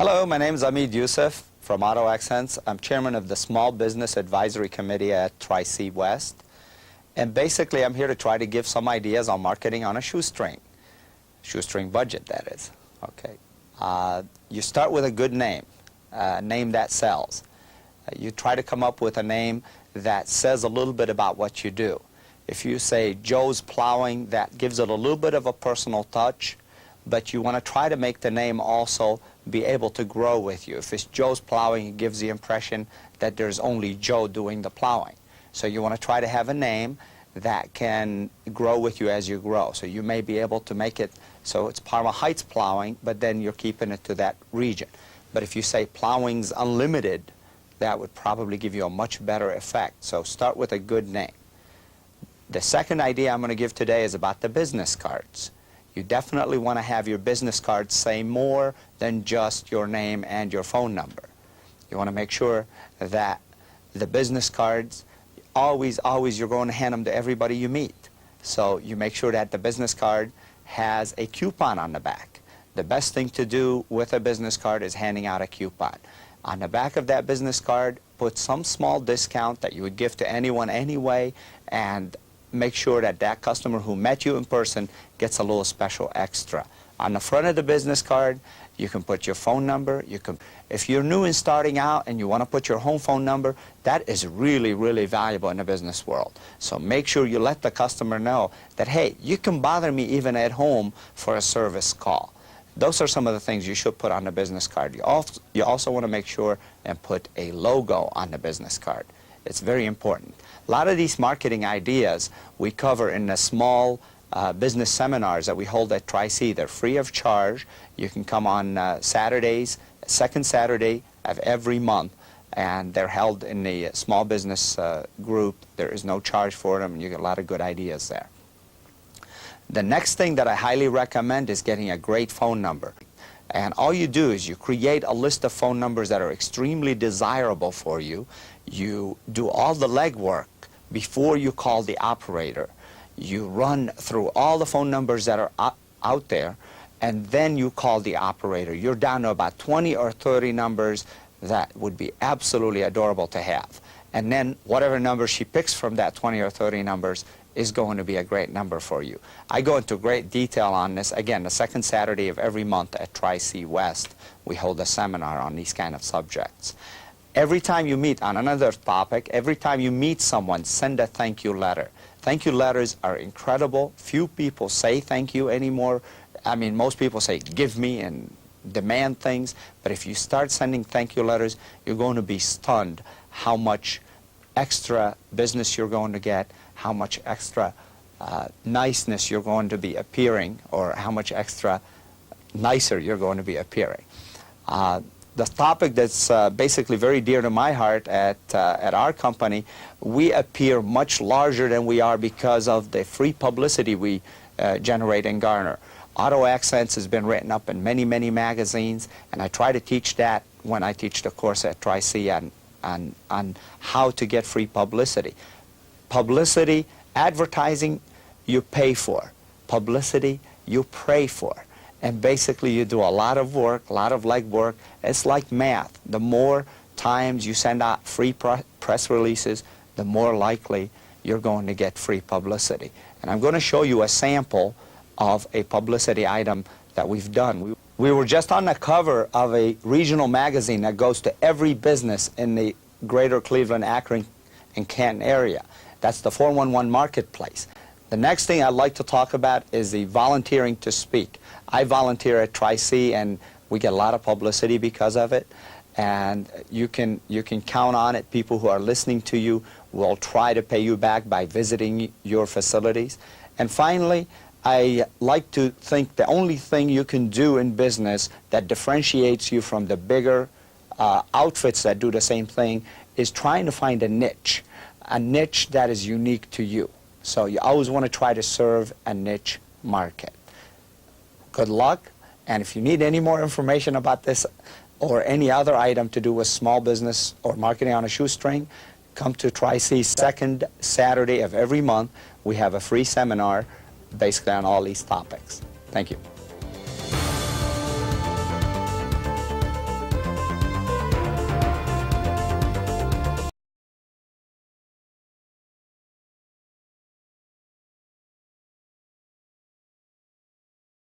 Hello, my name is Amid Youssef from Auto Accents. I'm chairman of the Small Business Advisory Committee at Tri-C West. And basically, I'm here to try to give some ideas on marketing on a shoestring budget, that is. Okay. You start with a good name, a name that sells. You try to come up with a name that says a little bit about what you do. If you say Joe's Plowing, that gives it a little bit of a personal touch, but you want to try to make the name also be able to grow with you. If it's Joe's Plowing, it gives the impression that there's only Joe doing the plowing. So you want to try to have a name that can grow with you as you grow. So you may be able to make it so it's Parma Heights Plowing, but then you're keeping it to that region. But if you say Plowing's Unlimited, that would probably give you a much better effect. So start with a good name. The second idea I'm going to give today is about the business cards. You definitely want to have your business cards say more than just your name and your phone number. You want to make sure that the business cards, always you're going to hand them to everybody you meet. So you make sure that the business card has a coupon on the back. The best thing to do with a business card is handing out a coupon. On the back of that business card, put some small discount that you would give to anyone anyway, and make sure that that customer who met you in person gets a little special extra. On the front of the business card, you can put your phone number. If you're new and starting out and you want to put your home phone number, that is really valuable in the business world. So make sure you let the customer know that, hey, you can bother me even at home for a service call. Those are some of the things you should put on the business card. You also want to make sure and put a logo on the business card. It's very important. A lot of these marketing ideas we cover in the small business seminars that we hold at Tri-C. They're free of charge. You can come on Saturdays, second Saturday of every month, and they're held in the small business group. There is no charge for them, and you get a lot of good ideas there. The next thing that I highly recommend is getting a great phone number. And all you do is you create a list of phone numbers that are extremely desirable for you. You do all the legwork before you call the operator. You run through all the phone numbers that are out there, and then you call the operator. You're down to about 20 or 30 numbers that would be absolutely adorable to have. And then whatever number she picks from that 20 or 30 numbers is going to be a great number for you. I go into great detail on this. Again, the second Saturday of every month at Tri-C West, we hold a seminar on these kind of subjects. Every time you meet on another topic, every time you meet someone, send a thank you letter. Thank you letters are incredible. Few people say thank you anymore. I mean, most people say give me and demand things, but if you start sending thank you letters, you're going to be stunned how much extra business you're going to get, how much extra niceness you're going to be appearing, or how much extra nicer you're going to be appearing. The topic that's basically very dear to my heart at our company, we appear much larger than we are because of the free publicity we generate and garner. Auto Accents has been written up in many magazines, and I try to teach that when I teach the course at Tri-C on how to get free publicity. Publicity, advertising, you pay for. Publicity, you pray for. And basically you do a lot of work, a lot of legwork. It's like math. The more times you send out free press releases, the more likely you're going to get free publicity. And I'm going to show you a sample of a publicity item that we've done. We were just on the cover of a regional magazine that goes to every business in the greater Cleveland, Akron, and Canton area. That's the 411 Marketplace. The next thing I'd like to talk about is the volunteering to speak. I volunteer at Tri-C, and we get a lot of publicity because of it. And you can count on it. People who are listening to you will try to pay you back by visiting your facilities. And finally, I like to think the only thing you can do in business that differentiates you from the bigger outfits that do the same thing is trying to find a niche that is unique to you. So you always want to try to serve a niche market. Good luck, and if you need any more information about this or any other item to do with small business or marketing on a shoestring, come to Tri-C's second Saturday of every month. We have a free seminar basically on all these topics. Thank you.